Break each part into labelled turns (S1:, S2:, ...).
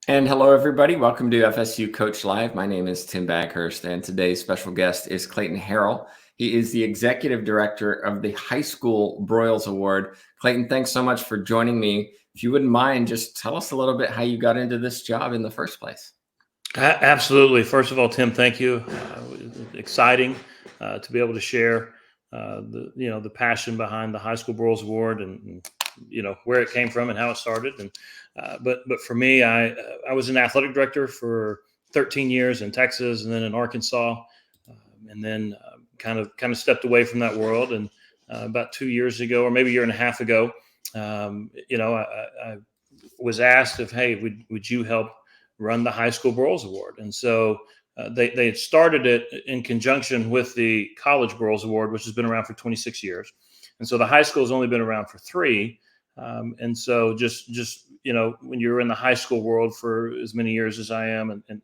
S1: And hello, everybody. Welcome to FSU Coach Live. My name is Tim Baghurst, and today's special guest is Clayton Harrell. He is the executive director of the High School Broyles Award. Clayton, thanks so much for joining me. If you wouldn't mind, just tell us a little bit how you got into this job in the first place.
S2: Absolutely. First of all, Tim, thank you. Exciting to be able to share the passion behind the High School Broyles Award and where it came from and how it started. And but for me, I was an athletic director for 13 years in Texas and then in Arkansas, and then kind of stepped away from that world. And about 2 years ago, or maybe a year and a half ago, I was asked if, hey, would you help run the High School Broyles Award? And so they had started it in conjunction with the College Broyles Award, which has been around for 26 years. And so the high school has only been around for 3. And so just when you're in the high school world for as many years as I am and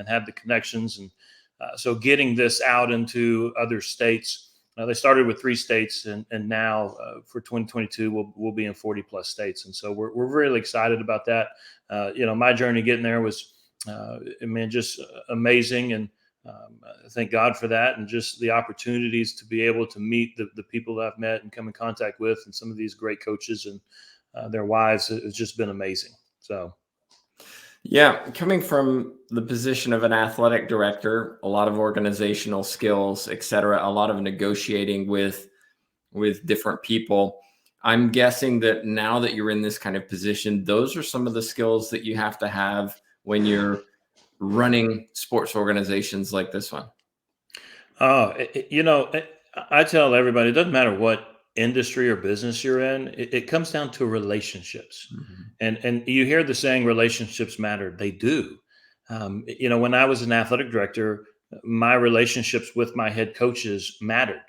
S2: had the connections. And so getting this out into other states, they started with 3 states, and now for 2022, we'll be in 40 plus states. And so we're really excited about that. My journey getting there was, just amazing. And thank God for that. And just the opportunities to be able to meet the people that I've met and come in contact with, and some of these great coaches and their wives, it's just been amazing. So.
S1: Yeah, coming from the position of an athletic director, a lot of organizational skills, et cetera, a lot of negotiating with different people. I'm guessing that now that you're in this kind of position, those are some of the skills that you have to have when you're running sports organizations like this one.
S2: I tell everybody, it doesn't matter what industry or business you're in, it comes down to relationships.
S1: Mm-hmm.
S2: And you hear the saying, relationships matter. They do. When I was an athletic director, my relationships with my head coaches mattered.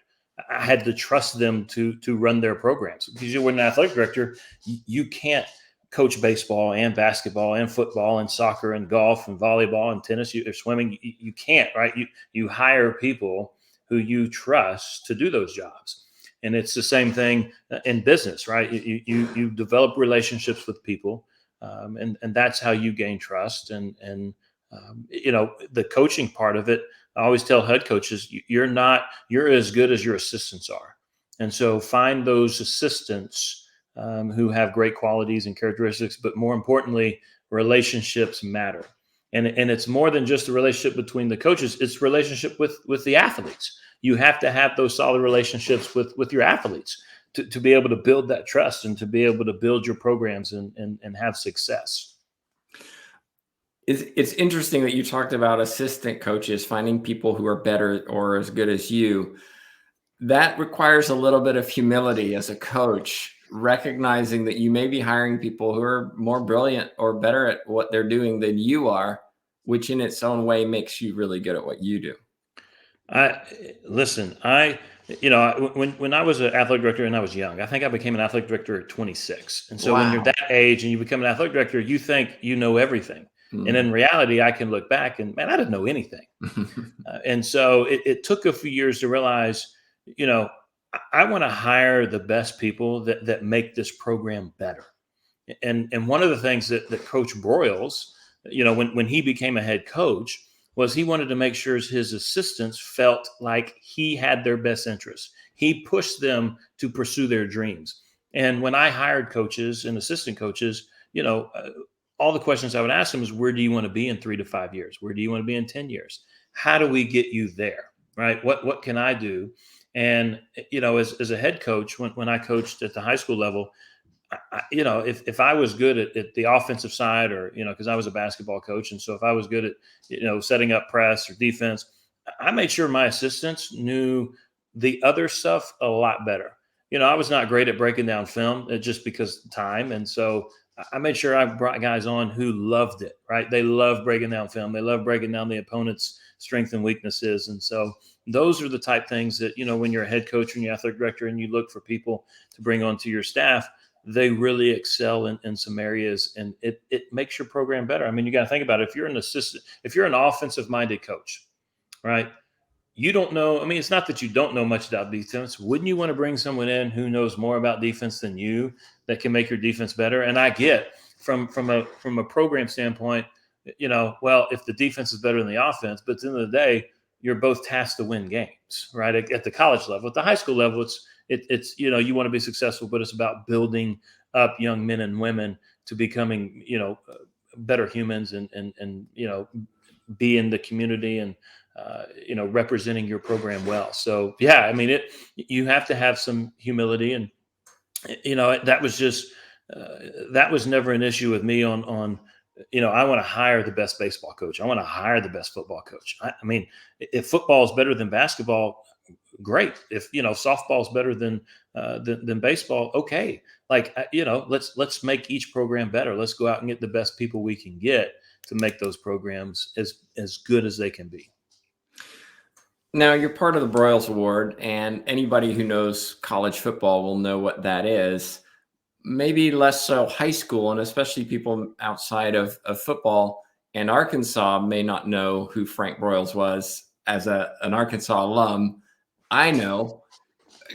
S2: I had to trust them to run their programs, because you're an athletic director, you can't coach baseball and basketball and football and soccer and golf and volleyball and tennis, or swimming. You can't, right? You hire people who you trust to do those jobs. And it's the same thing in business, right? You develop relationships with people, and that's how you gain trust. And the coaching part of it, I always tell head coaches, you're as good as your assistants are. And so find those assistants who have great qualities and characteristics, but more importantly, relationships matter. And it's more than just a relationship between the coaches; it's relationship with the athletes. You have to have those solid relationships with your athletes to be able to build that trust and to be able to build your programs and have success.
S1: It's interesting that you talked about assistant coaches, finding people who are better or as good as you. That requires a little bit of humility as a coach, recognizing that you may be hiring people who are more brilliant or better at what they're doing than you are, which in its own way makes you really good at what you do.
S2: Listen, when I was an athletic director and I was young, I think I became an athletic director at 26. And so when you're
S1: Wow.
S2: that age and you become an athletic director, you think you know everything. And
S1: Mm.
S2: in reality, I can look back and, man, I didn't know anything. And so it took a few years to realize, I want to hire the best people that make this program better. And one of the things that Coach Broyles, when he became a head coach, was he wanted to make sure his assistants felt like he had their best interests. He pushed them to pursue their dreams. And when I hired coaches and assistant coaches, all the questions I would ask them is, where do you want to be in 3 to 5 years? Where do you want to be in 10 years? How do we get you there? Right? What can I do? And, as a head coach, when I coached at the high school level, if I was good at the offensive side, or, because I was a basketball coach. And so if I was good at, setting up press or defense, I made sure my assistants knew the other stuff a lot better. I was not great at breaking down film just because time. And so I made sure I brought guys on who loved it, right? They love breaking down film. They love breaking down the opponent's strengths and weaknesses. And so those are the type things that, when you're a head coach and you're athletic director and you look for people to bring onto your staff, they really excel in some areas, and it makes your program better. I mean, you got to think about it. If you're an offensive minded coach, right? You don't know. I mean, it's not that you don't know much about defense. Wouldn't you want to bring someone in who knows more about defense than you, that can make your defense better? And I get, from a program standpoint, well, if the defense is better than the offense, but at the end of the day, you're both tasked to win games, right? At the college level, at the high school level, it's you want to be successful, but it's about building up young men and women to becoming better humans and be in the community and representing your program well. So yeah, I mean you have to have some humility, and that was just that was never an issue with me on I want to hire the best baseball coach. I want to hire the best football coach. I mean, if football is better than basketball, great. If softball is better than baseball, okay. Like let's make each program better. Let's go out and get the best people we can get to make those programs as good as they can be.
S1: Now, you're part of the Broyles Award, and anybody who knows college football will know what that is. Maybe less so high school, and especially people outside of football and Arkansas may not know who Frank Broyles was. As an Arkansas alum, I know.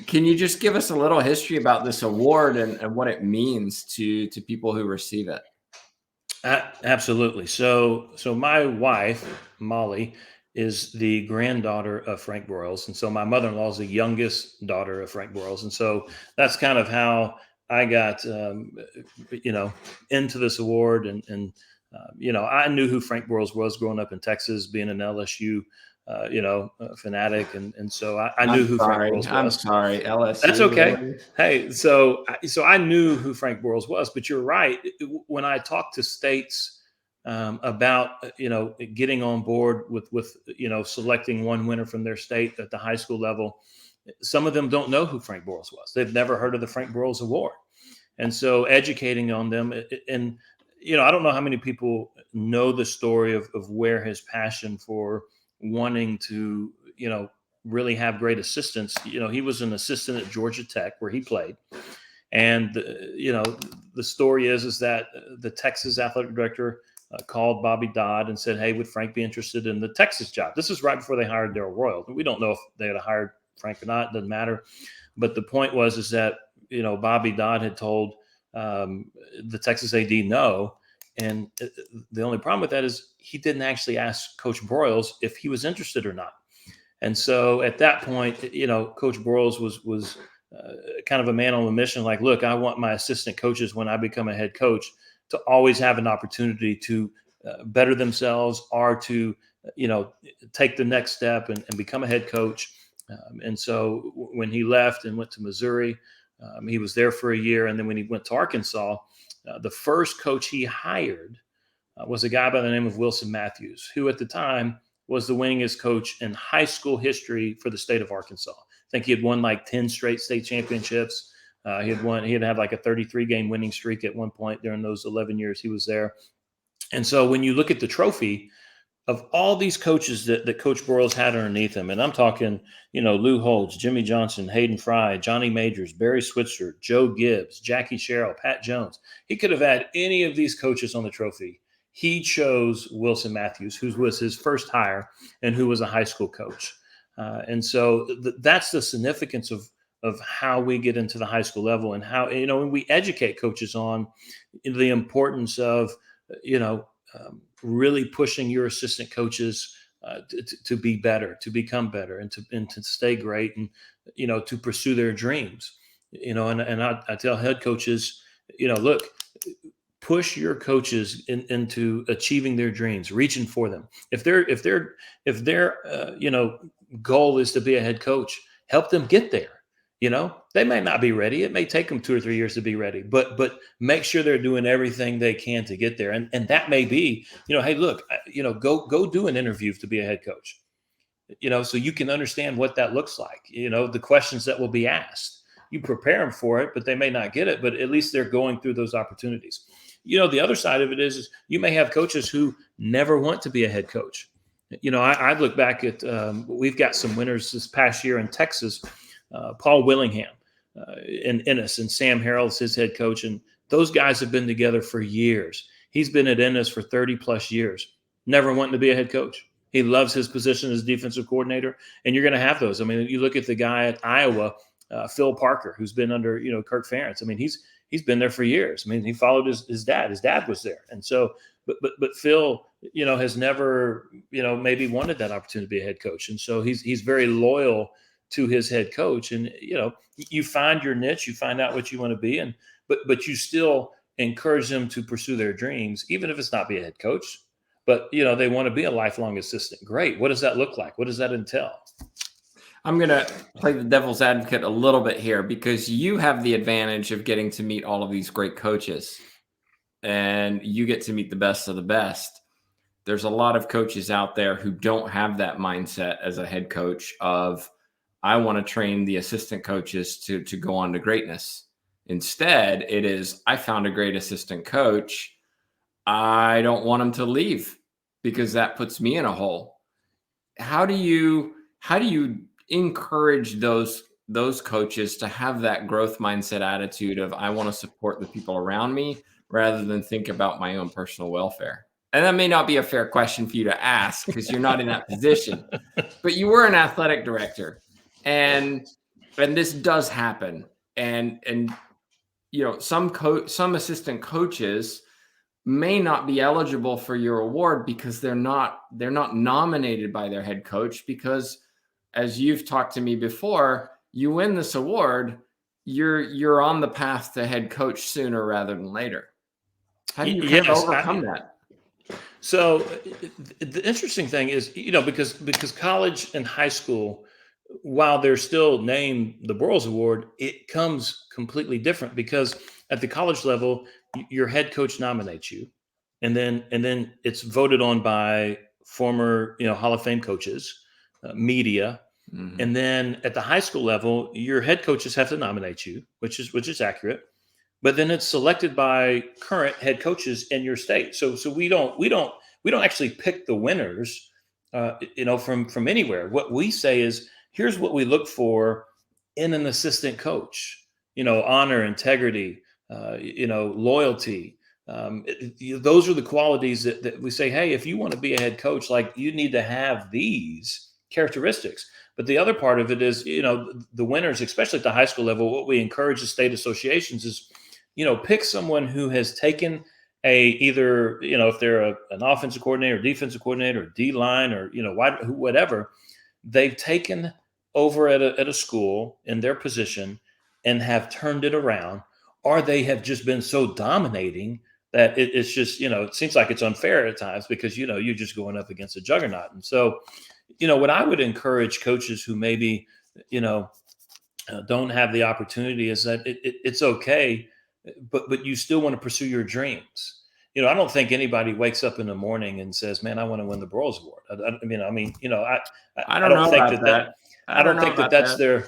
S1: Can you just give us a little history about this award and what it means to people who receive it?
S2: Absolutely. So my wife, Molly, is the granddaughter of Frank Broyles. And so my mother-in-law is the youngest daughter of Frank Broyles. And so that's kind of how I got, into this award. And I knew who Frank Broyles was growing up in Texas, being an LSU, fanatic. And so I knew who Frank Broyles was.
S1: I'm sorry, LSU.
S2: That's okay. Hey, so I knew who Frank Broyles was, but you're right. When I talked to states about getting on board with selecting one winner from their state at the high school level, some of them don't know who Frank Broyles was. They've never heard of the Frank Broyles Award, and so educating on them. And I don't know how many people know the story of where his passion for wanting to really have great assistants. He was an assistant at Georgia Tech where he played. And, the story is that the Texas athletic director called Bobby Dodd and said, hey, would Frank be interested in the Texas job? This is right before they hired Darrell Royal. We don't know if they had hired Frank or not. It doesn't matter. But the point is that, Bobby Dodd had told the Texas AD no. And the only problem with that is he didn't actually ask Coach Broyles if he was interested or not. And so at that point, Coach Broyles was kind of a man on a mission. Like, look, I want my assistant coaches when I become a head coach to always have an opportunity to better themselves or to, take the next step and become a head coach. And so when he left and went to Missouri, he was there for a year. And then when he went to Arkansas, the first coach he hired was a guy by the name of Wilson Matthews, who at the time was the winningest coach in high school history for the state of Arkansas. I think he had won like 10 straight state championships. He had had like a 33-game winning streak at one point during those 11 years he was there. And so when you look at the trophy of all these coaches that Coach Broyles had underneath him, and I'm talking, Lou Holtz, Jimmy Johnson, Hayden Fry, Johnny Majors, Barry Switzer, Joe Gibbs, Jackie Sherrill, Pat Jones. He could have had any of these coaches on the trophy. He chose Wilson Matthews, who was his first hire and who was a high school coach. And so that's the significance of how we get into the high school level and how, we educate coaches on the importance of, really pushing your assistant coaches to be better, to become better, and to stay great, and to pursue their dreams. And I tell head coaches, look, push your coaches into achieving their dreams, reaching for them. If their goal is to be a head coach, help them get there. They may not be ready. It may take them 2 or 3 years to be ready, but make sure they're doing everything they can to get there. And that may be, hey, look, go do an interview to be a head coach, so you can understand what that looks like, the questions that will be asked. You prepare them for it, but they may not get it, but at least they're going through those opportunities. The other side of it is you may have coaches who never want to be a head coach. I look back at, we've got some winners this past year in Texas. Paul Willingham in Ennis, and Sam Harrell is his head coach. And those guys have been together for years. He's been at Ennis for 30 plus years, never wanting to be a head coach. He loves his position as defensive coordinator. And you're going to have those. I mean, you look at the guy at Iowa, Phil Parker, who's been under, Kirk Ferentz. I mean, he's he's been there for years. I mean, he followed his dad. His dad was there. And so, but Phil, has never, maybe wanted that opportunity to be a head coach. And so he's very loyal to his head coach. And, you find your niche, you find out what you want to be. But you still encourage them to pursue their dreams, even if it's not be a head coach. But, they want to be a lifelong assistant. Great. What does that look like? What does that entail?
S1: I'm going to play the devil's advocate a little bit here, because you have the advantage of getting to meet all of these great coaches, and you get to meet the best of the best. There's a lot of coaches out there who don't have that mindset as a head coach of, I want to train the assistant coaches to go on to greatness. Instead, it is, I found a great assistant coach. I don't want him to leave because that puts me in a hole. How do you encourage those coaches to have that growth mindset attitude of, I want to support the people around me rather than think about my own personal welfare? And that may not be a fair question for you to ask because you're not in that position, but you were an athletic director, and this does happen. And some assistant coaches may not be eligible for your award because they're not nominated by their head coach, because, as you've talked to me before, you win this award, you're on the path to head coach sooner rather than later. How do you kind of overcome that?
S2: So the interesting thing is, because college and high school, while they're still named the Broyles Award, it comes completely different, because at the college level, your head coach nominates you, and then it's voted on by former, Hall of Fame coaches, media. Mm-hmm. And then at the high school level, your head coaches have to nominate you, which is accurate. But then it's selected by current head coaches in your state. So we don't actually pick the winners, from anywhere. What we say is, here's what we look for in an assistant coach: honor, integrity, loyalty. Those are the qualities that we say, hey, if you want to be a head coach, like, you need to have these characteristics. But the other part of it is, the winners, especially at the high school level, what we encourage the state associations is, pick someone who has taken either, if they're an offensive coordinator, defensive coordinator, D-line, or, whatever, they've taken over at a school in their position and have turned it around, or they have just been so dominating that it's just, it seems like it's unfair at times, because, you're just going up against a juggernaut. And so, what I would encourage coaches who maybe, don't have the opportunity is that it's okay, but you still want to pursue your dreams. I don't think anybody wakes up in the morning and says, man, I want to win the Broyles Award. I don't think that. I don't think that's their,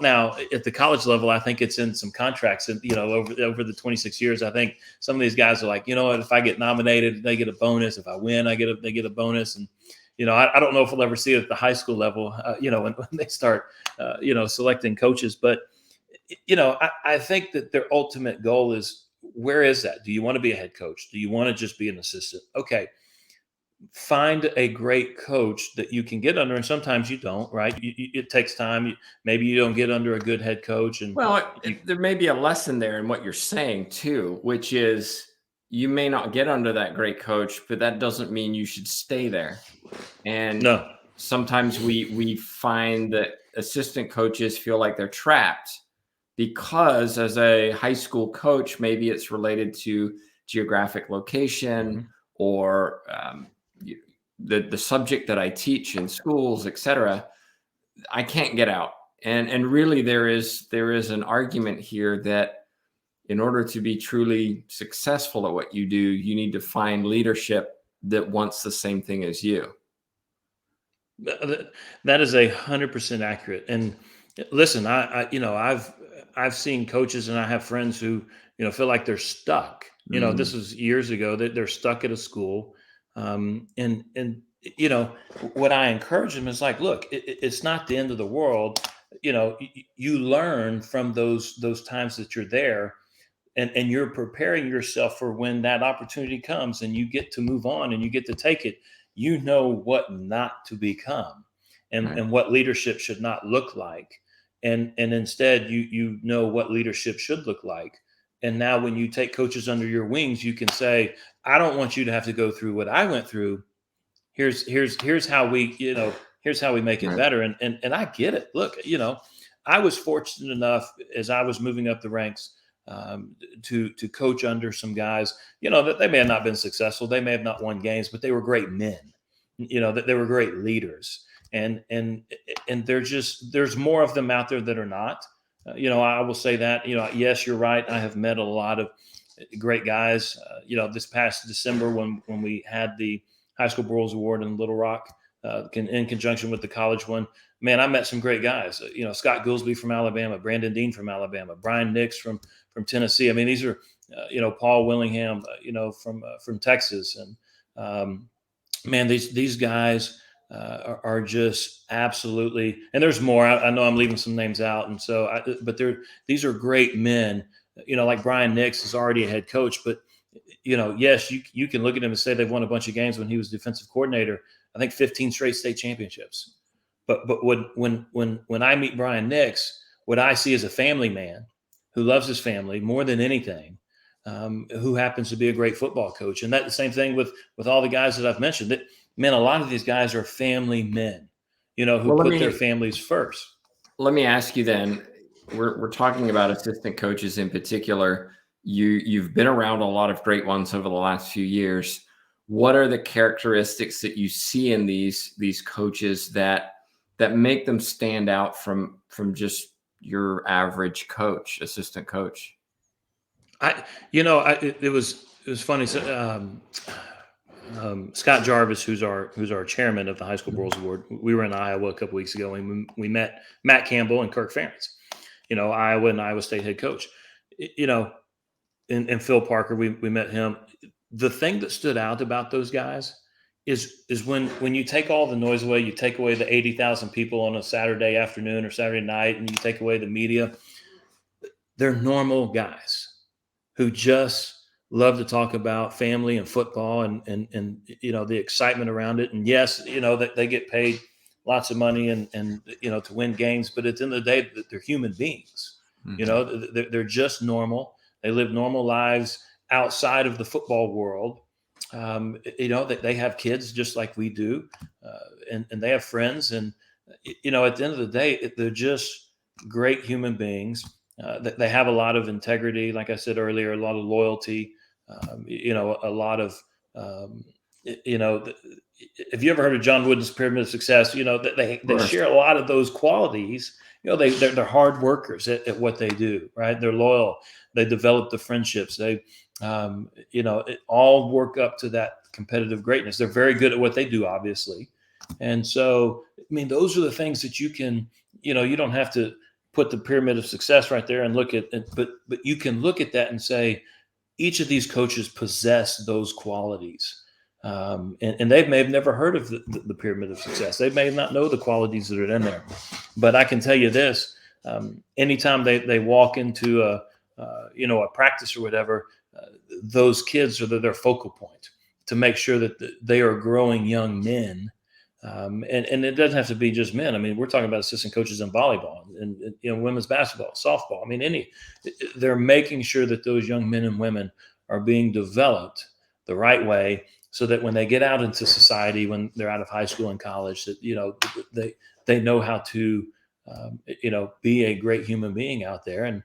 S2: now at the college level, I think it's in some contracts, and, over the 26 years, I think some of these guys are like, if I get nominated, they get a bonus. If I win, they get a bonus. And, I don't know if we'll ever see it at the high school level, when they start, selecting coaches. But, I think that their ultimate goal is, where is that? Do you want to be a head coach? Do you want to just be an assistant? Okay. Find a great coach that you can get under. And sometimes you don't, right? It takes time. Maybe you don't get under a good head coach. And
S1: there may be a lesson there in what you're saying too, which is, you may not get under that great coach, but that doesn't mean you should stay there. And
S2: no,
S1: sometimes we find that assistant coaches feel like they're trapped, because as a high school coach, maybe it's related to geographic location, mm-hmm. or the subject that I teach in schools, et cetera. I can't get out. And really there is an argument here that in order to be truly successful at what you do, you need to find leadership that wants the same thing as you.
S2: That is 100% accurate. And listen, I've seen coaches, and I have friends who, feel like they're stuck.
S1: Mm-hmm.
S2: This was years ago, that they're stuck at a school. And what I encourage them is like, look, it's not the end of the world. You learn from those times that you're there, and you're preparing yourself for when that opportunity comes, and you get to move on and you get to take it. You know what not to become, and,
S1: right.
S2: and what leadership should not look like. And instead you know what leadership should look like. And now when you take coaches under your wings, you can say, I don't want you to have to go through what I went through. Here's how we, here's how we make it
S1: Right.
S2: better. And I get it. Look, I was fortunate enough as I was moving up the ranks, to coach under some guys, that they may have not been successful. They may have not won games, but they were great men, that they were great leaders. And there's more of them out there that are not. I will say that, yes, you're right. I have met a lot of great guys. This past December when we had the High School Broyles Award in Little Rock, in conjunction with the college one, man, I met some great guys. Scott Goolsby from Alabama, Brandon Dean from Alabama, Brian Nix from Tennessee. I mean, these are, Paul Willingham, from Texas, and man, these guys are just absolutely. And there's more. I know I'm leaving some names out, and so, but these are great men. Like Brian Nix is already a head coach, but yes, you can look at him and say they've won a bunch of games when he was defensive coordinator. I think 15 straight state championships. But when I meet Brian Nix, what I see is a family man who loves his family more than anything, who happens to be a great football coach. And that's the same thing with all the guys that I've mentioned. That, man, a lot of these guys are family men, who
S1: Well,
S2: put their families first.
S1: let me ask you then. We're talking about assistant coaches in particular. You've been around a lot of great ones over the last few years. What are the characteristics that you see in these coaches that make them stand out from just your average coach, assistant coach?
S2: It was funny. So, Scott Jarvis, who's our chairman of the High School Broyles Award, we were in Iowa a couple weeks ago, and we met Matt Campbell and Kirk Ferentz, Iowa and Iowa State head coach, and Phil Parker. We met him. The thing that stood out about those guys is when you take all the noise away, you take away the 80,000 people on a Saturday afternoon or Saturday night, and you take away the media. They're normal guys who just love to talk about family and football and the excitement around it. And yes, that they get paid lots of money and to win games, but at the end of the day, they're human beings.
S1: Mm-hmm.
S2: They're just normal. They live normal lives outside of the football world. That they have kids just like we do, and they have friends. And at the end of the day, they're just great human beings. They have a lot of integrity, like I said earlier, a lot of loyalty. A lot of Have you ever heard of John Wooden's Pyramid of Success? They share a lot of those qualities. They're hard workers at what they do, right? They're loyal. They develop the friendships. They it all work up to that competitive greatness. They're very good at what they do, obviously. And so, I mean, those are the things that you can, you don't have to put the pyramid of success right there and look at it, but you can look at that and say, each of these coaches possess those qualities. And they may have never heard of the pyramid of success. They may not know the qualities that are in there. But I can tell you this, anytime they walk into a practice or whatever, those kids are their focal point to make sure that they are growing young men. And it doesn't have to be just men. I mean, we're talking about assistant coaches in volleyball and women's basketball, softball. I mean, they're making sure that those young men and women are being developed the right way, so that when they get out into society, when they're out of high school and college, that they know how to be a great human being out there, and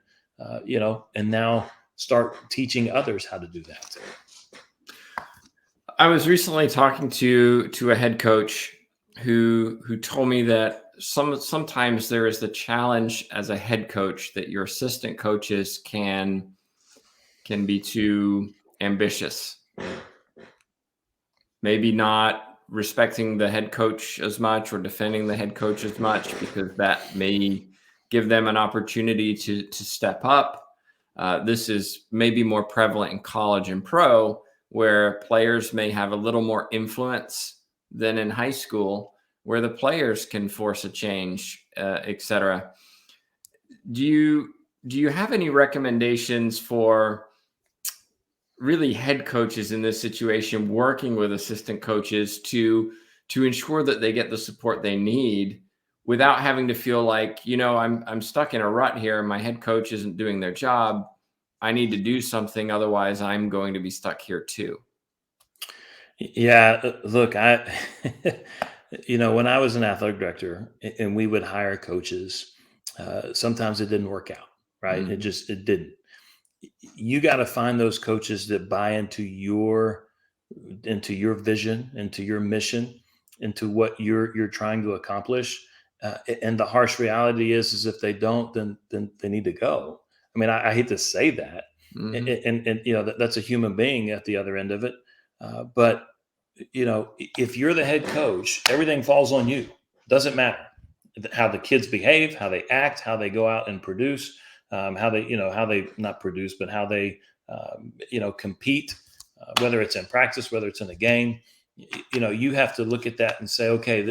S2: and now start teaching others how to do that.
S1: I was recently talking to a head coach who told me that sometimes there is the challenge as a head coach that your assistant coaches can be too ambitious, maybe not respecting the head coach as much or defending the head coach as much, because that may give them an opportunity to step up. This is maybe more prevalent in college and pro, where players may have a little more influence than in high school, where the players can force a change, etc. Do you have any recommendations for really head coaches in this situation working with assistant coaches to ensure that they get the support they need without having to feel like, I'm stuck in a rut here, my head coach isn't doing their job, I need to do something. Otherwise, I'm going to be stuck here too.
S2: Yeah, look, when I was an athletic director and we would hire coaches, sometimes it didn't work out, right?
S1: Mhm.
S2: It didn't. You got to find those coaches that buy into your vision, into your mission, into what you're trying to accomplish. And the harsh reality is if they don't, then they need to go. I mean, I hate to say that,
S1: Mhm.
S2: and that's a human being at the other end of it. But if you're the head coach, everything falls on you. Doesn't matter how the kids behave, how they act, how they go out and produce, how they not produce, but how they, compete, whether it's in practice, whether it's in a game. You have to look at that and say, okay,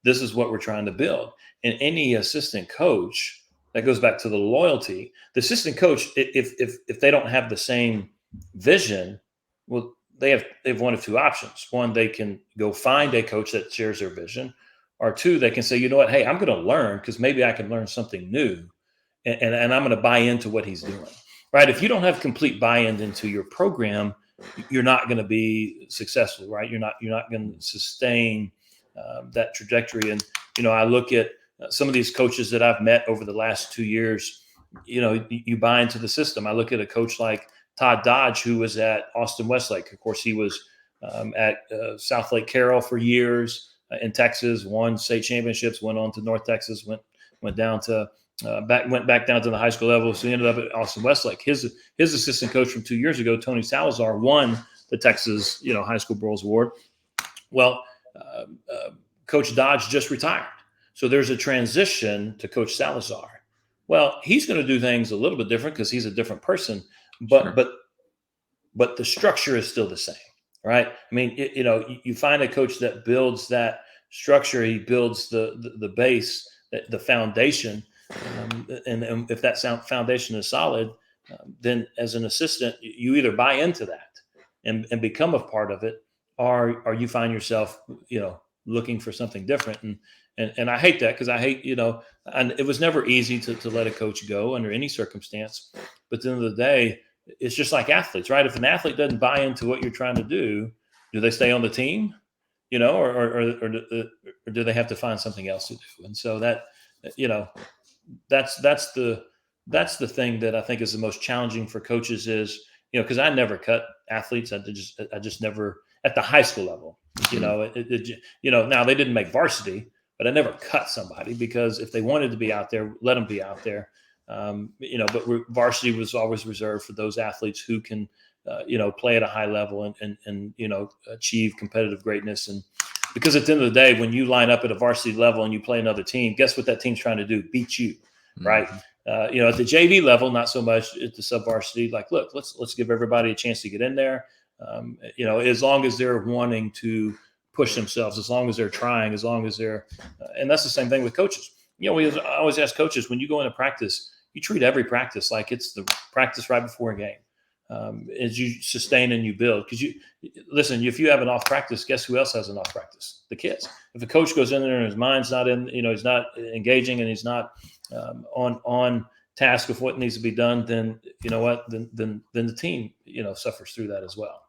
S2: this is what we're trying to build. And any assistant coach, that goes back to the loyalty. The assistant coach, if they don't have the same vision, well, they have one of two options. One, they can go find a coach that shares their vision, or two, they can say, you know what, hey, I'm going to learn because maybe I can learn something new, and I'm going to buy into what he's doing. Right? If you don't have complete buy-in into your program, you're not going to be successful. Right? You're not going to sustain that trajectory. And I look at some of these coaches that I've met over the last 2 years. You buy into the system. I look at a coach like Todd Dodge, who was at Austin Westlake. Of course, he was at South Lake Carroll for years in Texas, won state championships, went on to North Texas, went down to went back down to the high school level. So he ended up at Austin Westlake. His assistant coach from 2 years ago, Tony Salazar, won the Texas High School Broyles Award. Well, uh, uh, Coach Dodge just retired, so there's a transition to Coach Salazar. Well, he's going to do things a little bit different because he's a different person, but
S1: Sure.
S2: but the structure is still the same, right? I mean, you find a coach that builds that structure. He builds the base, the foundation, and if that foundation is solid, then as an assistant, you either buy into that and become a part of it, or you find yourself, looking for something different. And I hate that because I hate, and it was never easy to let a coach go under any circumstance. But at the end of the day, it's just like athletes, right? If an athlete doesn't buy into what you're trying to do they stay on the team, or do they have to find something else to do? And so that, you know, that's the thing that I think is the most challenging for coaches is, because I never cut athletes. I just never at the high school level.
S1: Mhm.
S2: Now they didn't make varsity, but I never cut somebody because if they wanted to be out there, let them be out there. But varsity was always reserved for those athletes who can, play at a high level and achieve competitive greatness. And because at the end of the day, when you line up at a varsity level and you play another team, guess what that team's trying to do? Beat you, right?
S1: Mhm.
S2: At the JV level, not so much at the sub varsity. Like, look, let's give everybody a chance to get in there. As long as they're wanting to push themselves, as long as they're trying, as long as they're, and that's the same thing with coaches. We always ask coaches, when you go into practice, you treat every practice like it's the practice right before a game. As you sustain and you build, because you listen, if you have an off practice, guess who else has an off practice? The kids. If a coach goes in there and his mind's not in, he's not engaging and he's not on task with what needs to be done, then you know what, then the team suffers through that as well.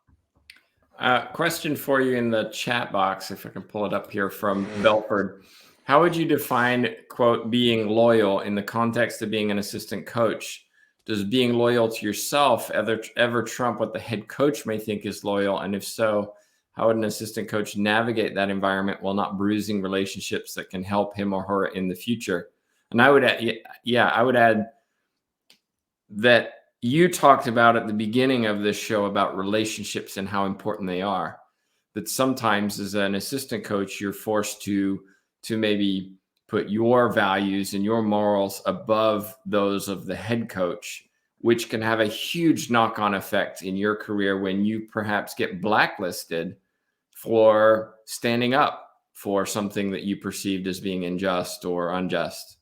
S1: Question for you in the chat box, if I can pull it up here from Belford. How would you define, quote, being loyal in the context of being an assistant coach? Does being loyal to yourself ever trump what the head coach may think is loyal? And if so, how would an assistant coach navigate that environment while not bruising relationships that can help him or her in the future? And I would add, yeah, I would add that you talked about at the beginning of this show about relationships and how important they are. That sometimes as an assistant coach, you're forced to maybe put your values and your morals above those of the head coach, which can have a huge knock-on effect in your career when you perhaps get blacklisted for standing up for something that you perceived as being unjust or unjust.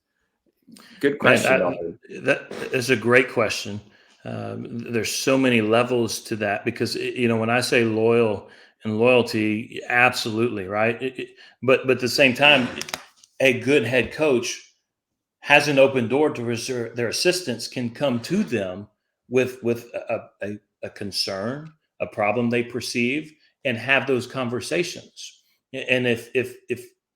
S1: Good
S2: Man,
S1: question, Belford.
S2: that is a great question. There's so many levels to that because when I say loyal and loyalty, absolutely right. But at the same time, a good head coach has an open door to where their assistants can come to them with a concern, a problem they perceive, and have those conversations. And if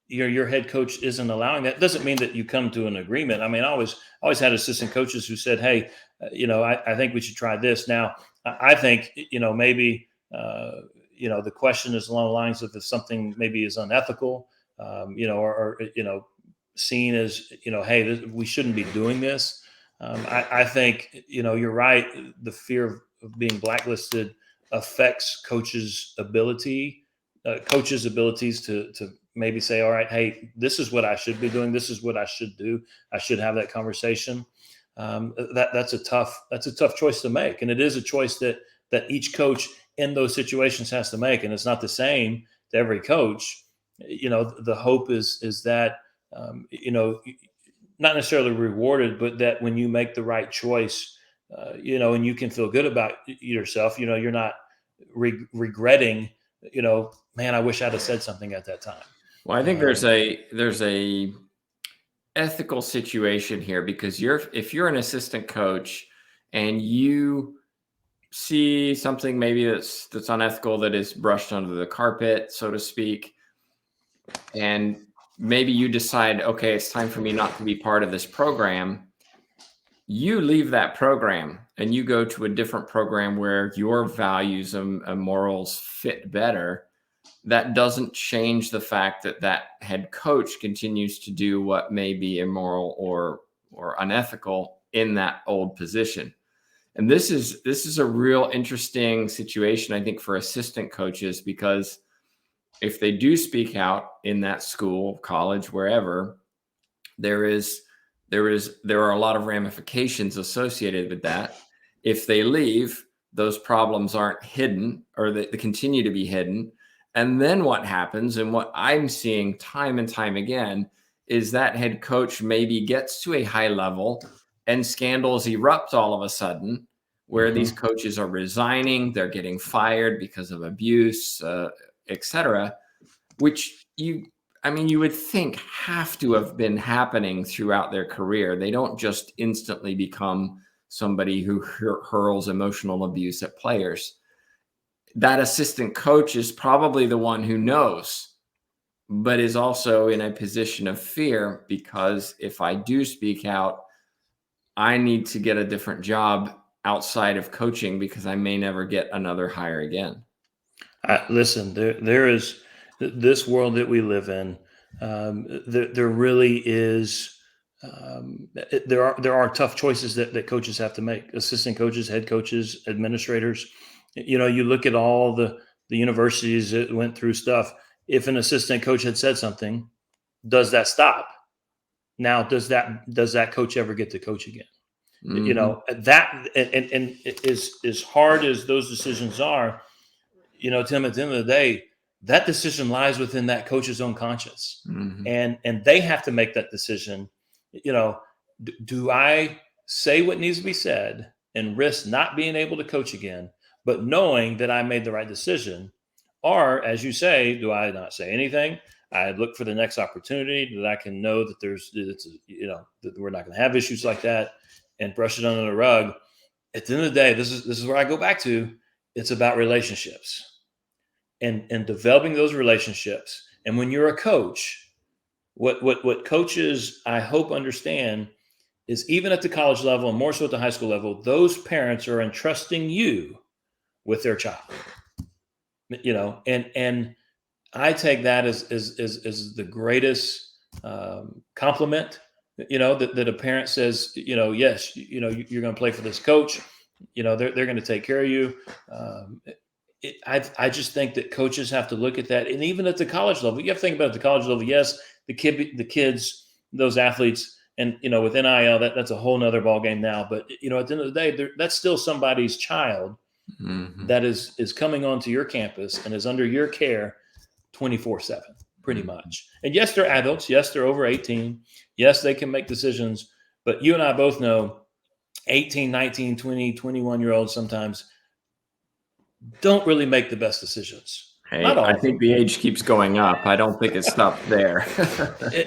S2: your head coach isn't allowing that, doesn't mean that you come to an agreement. I mean, I always had assistant coaches who said, "Hey, I think we should try this." Now, I think maybe the question is along the lines of if something maybe is unethical, or seen as hey, we shouldn't be doing this. I think you're right. The fear of being blacklisted affects coaches' abilities to maybe say, all right, hey, this is what I should be doing. This is what I should do. I should have that conversation. That's a tough choice to make, and it is a choice that each coach in those situations has to make, and it's not the same to every coach. The hope is that not necessarily rewarded, but that when you make the right choice, and you can feel good about yourself, you're not regretting, man, I wish I'd have said something at that time.
S1: Well, I think there's a ethical situation here, because if you're an assistant coach and you see something maybe that's unethical, that is brushed under the carpet, so to speak, and maybe you decide, okay, it's time for me not to be part of this program, you leave that program and you go to a different program where your values and morals fit better. That doesn't change the fact that that head coach continues to do what may be immoral or unethical in that old position. And this is a real interesting situation, I think, for assistant coaches, because if they do speak out in that school, college, wherever, there are a lot of ramifications associated with that. If they leave, those problems aren't hidden, or they continue to be hidden. And then what happens, and what I'm seeing time and time again, is that head coach maybe gets to a high level and scandals erupt all of a sudden, where these coaches are resigning, they're getting fired because of abuse, etc., which you would think have to have been happening throughout their career. They don't just instantly become somebody who hurls emotional abuse at players. That assistant coach is probably the one who knows, but is also in a position of fear, because if I do speak out, I need to get a different job outside of coaching, because I may never get another hire again.
S2: Listen, there is this world that we live in. There really is. There are tough choices that coaches have to make. Assistant coaches, head coaches, administrators. You look at all the universities that went through stuff. If an assistant coach had said something, does that stop? Now, does that coach ever get to coach again? That and as hard as those decisions are, Tim, at the end of the day, that decision lies within that coach's own conscience, and they have to make that decision. Do I say what needs to be said and risk not being able to coach again, but knowing that I made the right decision? Or, as you say, do I not say anything? I look for the next opportunity that I can know that that we're not going to have issues like that, and brush it under the rug. At the end of the day, this is where I go back to. It's about relationships and developing those relationships. And when you're a coach, what coaches, I hope, understand is, even at the college level and more so at the high school level, those parents are entrusting you with their child. And I take that as the greatest compliment. That a parent says, yes, you're going to play for this coach. They're going to take care of you. I just think that coaches have to look at that, and even at the college level, you have to think about, at the college level. Yes, the kids, those athletes, and with NIL, that's a whole nother ball game now. But at the end of the day, that's still somebody's child that is coming onto your campus and is under your care 24/7, pretty much. And yes, they're adults. Yes, they're over 18. Yes, they can make decisions. But you and I both know 18, 19, 20, 21-year-olds sometimes don't really make the best decisions.
S1: Hey, I think the age keeps going up. I don't think it stopped there.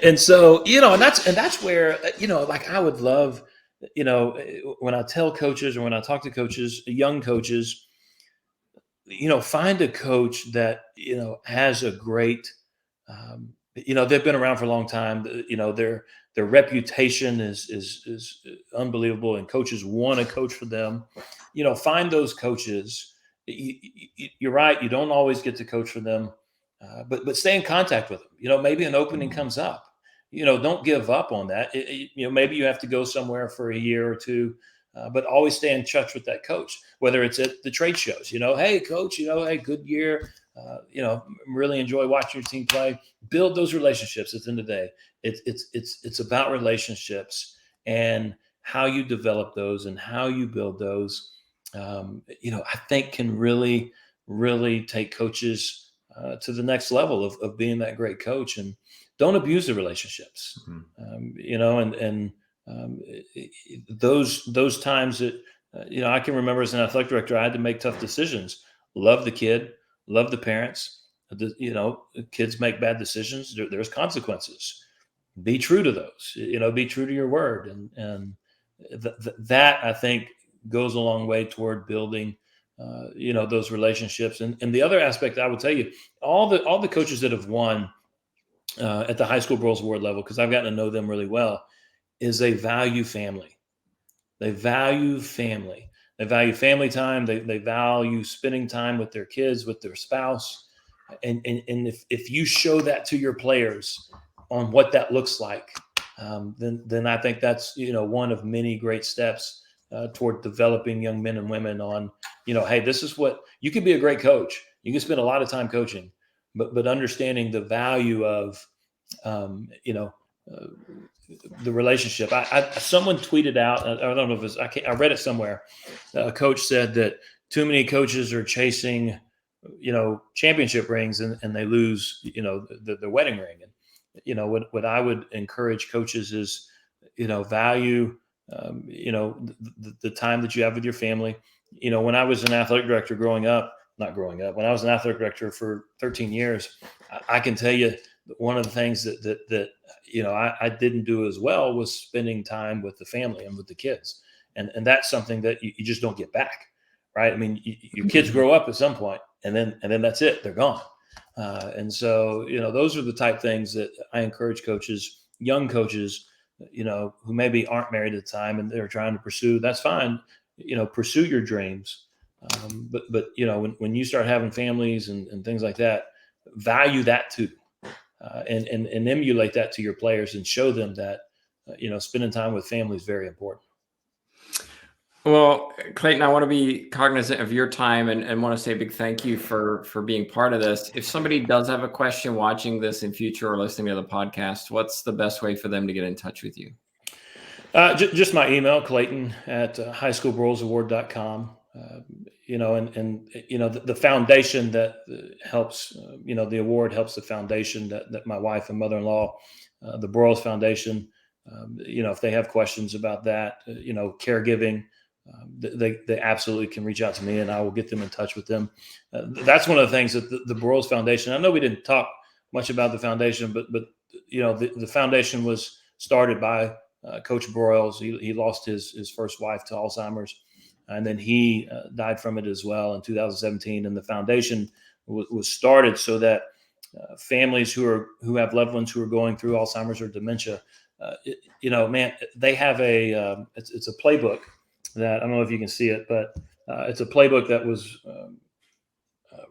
S2: And so, and that's where, like, I would love, when I tell coaches or when I talk to coaches, young coaches, find a coach that, has a great, they've been around for a long time. Their reputation is unbelievable, and coaches want to coach for them. Find those coaches. You're right. You don't always get to coach for them, but stay in contact with them. Maybe an opening comes up. Don't give up on that. Maybe you have to go somewhere for a year or two, but always stay in touch with that coach, whether it's at the trade shows. Hey, coach, hey, good year. Really enjoy watching your team play. Build those relationships. At the end of the day, it's about relationships and how you develop those and how you build those. I think can really, really take coaches to the next level of being that great coach, and don't abuse the relationships.
S1: Mhm.
S2: Um, those times that I can remember as an athletic director, I had to make tough decisions. Love the kid, love the parents. Kids make bad decisions. There's consequences. Be true to those. Be true to your word, and that I think goes a long way toward building. Those relationships, and the other aspect I would tell you, all the coaches that have won at the high school Broyles Award level, because I've gotten to know them really well, is they value family. They value family. They value family time. They value spending time with their kids, with their spouse. And if you show that to your players on what that looks like, then I think that's one of many great steps toward developing young men and women on, hey, this is what you can be a great coach. You can spend a lot of time coaching, but understanding the value of the relationship. Someone tweeted out, I don't know if it's, I read it somewhere. A coach said that too many coaches are chasing, championship rings, and they lose, the wedding ring. And, what I would encourage coaches is, value, the time that you have with your family. When I was an athletic director when I was an athletic director for 13 years, I can tell you one of the things that I didn't do as well was spending time with the family and with the kids. And that's something that you just don't get back. Right. I mean, your kids grow up at some point, and then that's it. They're gone. And so, those are the type things that I encourage coaches, young coaches, who maybe aren't married at the time and they're trying to pursue. That's fine. Pursue your dreams. But when you start having families and things like that, value that too. And emulate that to your players and show them that, spending time with family is very important.
S1: Well, Clayton, I want to be cognizant of your time and want to say a big thank you for being part of this. If somebody does have a question watching this in future or listening to the podcast, what's the best way for them to get in touch with you?
S2: Just my email, Clayton at highschoolbroylesaward.com. The foundation that helps, the award helps the foundation that my wife and mother-in-law, the Broyles Foundation, if they have questions about that, caregiving, they absolutely can reach out to me and I will get them in touch with them. That's one of the things that the Broyles Foundation, I know we didn't talk much about the foundation, but the foundation was started by Coach Broyles. He lost his first wife to Alzheimer's, and then he died from it as well in 2017. And the foundation was started so that families who have loved ones who are going through Alzheimer's or dementia, they have it's a playbook that, I don't know if you can see it, but it's a playbook that was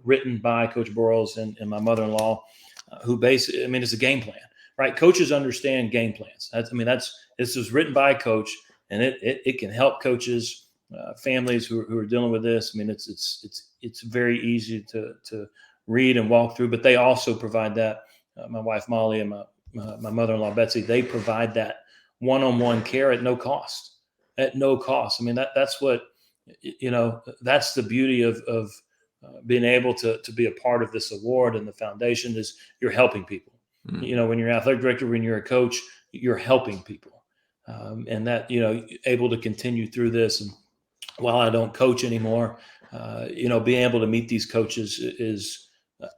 S2: written by Coach Broyles and my mother-in-law, who basically, it's a game plan, right? Coaches understand game plans. This was written by a coach, and it can help coaches, families who are dealing with this. It's very easy to read and walk through, but they also provide that. My wife Molly and my mother-in-law Betsy, they provide that one-on-one care at no cost. At no cost. That's what that's the beauty of being able to be a part of this award and the foundation is you're helping people. When you're an athletic director, when you're a coach, you're helping people, and that able to continue through this. And while I don't coach anymore, being able to meet these coaches is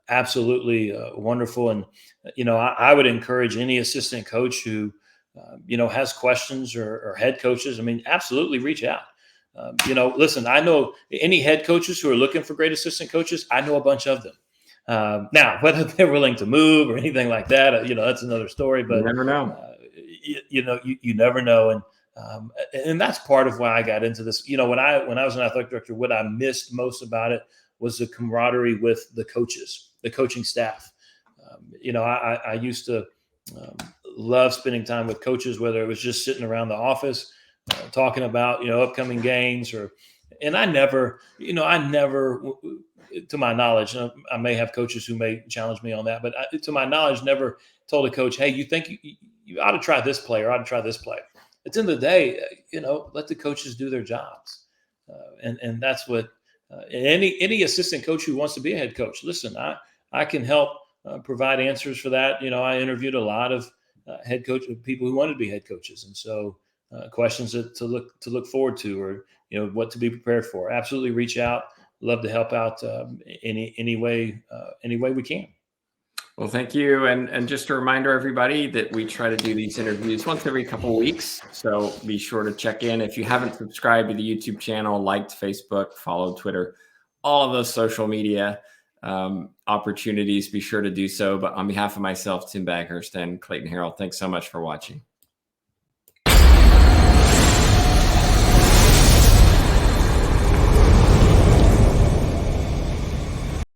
S2: absolutely wonderful. And I would encourage any assistant coach who has questions or head coaches, I mean, absolutely reach out. Listen, I know any head coaches who are looking for great assistant coaches. I know a bunch of them. Now, whether they're willing to move or anything like that, that's another story.
S1: You
S2: But
S1: never know.
S2: you never know, and that's part of why I got into this. When I was an athletic director, what I missed most about it was the camaraderie with the coaches, the coaching staff. I used to love spending time with coaches, whether it was just sitting around the office talking about upcoming games, and I never, to my knowledge, I may have coaches who may challenge me on that, but to my knowledge, never told a coach, hey, you think you ought to try this play or ought to try this play. At the end of the day, let the coaches do their jobs, and that's what any assistant coach who wants to be a head coach. Listen, I can help provide answers for that. I interviewed a lot of head coach people who wanted to be head coaches, and so questions to look forward to, or what to be prepared for. Absolutely, reach out. Love to help out any way we can.
S1: Well, thank you. And just a reminder, everybody, that we try to do these interviews once every couple of weeks. So be sure to check in. If you haven't subscribed to the YouTube channel, liked Facebook, followed Twitter, all of those social media opportunities, be sure to do so. But on behalf of myself, Tim Baghurst, and Clayton Harrell, thanks so much for watching.